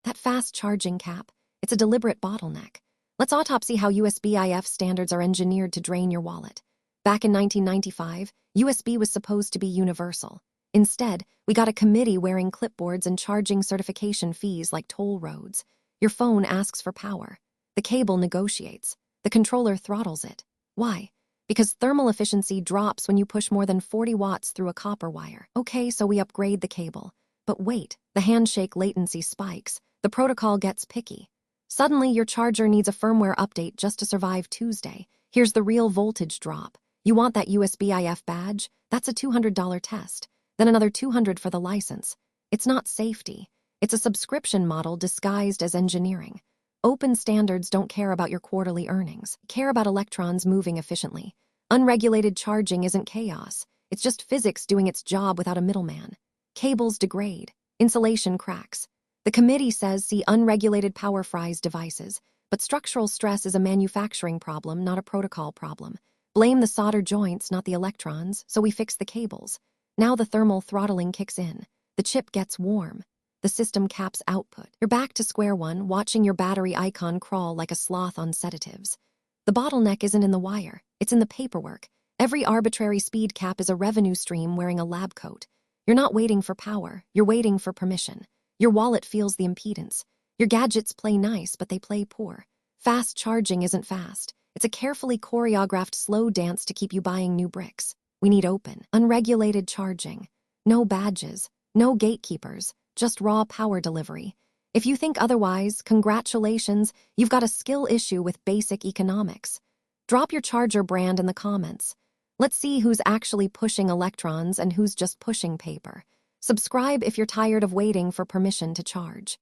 That fast charging cap, it's a deliberate bottleneck. Let's autopsy how USB-IF standards are engineered to drain your wallet. Back in 1995, USB was supposed to be universal. Instead, we got a committee wearing clipboards and charging certification fees like toll roads. Your phone asks for power. The cable negotiates. The controller throttles it. Why? Because thermal efficiency drops when you push more than 40 watts through a copper wire. Okay, so we upgrade the cable. But wait, the handshake latency spikes. The protocol gets picky. Suddenly, your charger needs a firmware update just to survive Tuesday. Here's the real voltage drop. You want that USB-IF badge? That's a $200 test. Then another $200 for the license. It's not safety. It's a subscription model disguised as engineering. Open standards don't care about your quarterly earnings, care about electrons moving efficiently. Unregulated charging isn't chaos. It's just physics doing its job without a middleman. Cables degrade. Insulation cracks. The committee says see unregulated power fries devices, but structural stress is a manufacturing problem, not a protocol problem. Blame the solder joints, not the electrons, so we fix the cables. Now the thermal throttling kicks in. The chip gets warm. The system caps output. You're back to square one, watching your battery icon crawl like a sloth on sedatives. The bottleneck isn't in the wire, it's in the paperwork. Every arbitrary speed cap is a revenue stream wearing a lab coat. You're not waiting for power, you're waiting for permission. Your wallet feels the impedance. Your gadgets play nice, but they play poor. Fast charging isn't fast. It's a carefully choreographed slow dance to keep you buying new bricks. We need open, unregulated charging. No badges, no gatekeepers, just raw power delivery. If you think otherwise, congratulations, you've got a skill issue with basic economics. Drop your charger brand in the comments. Let's see who's actually pushing electrons and who's just pushing paper. Subscribe if you're tired of waiting for permission to charge.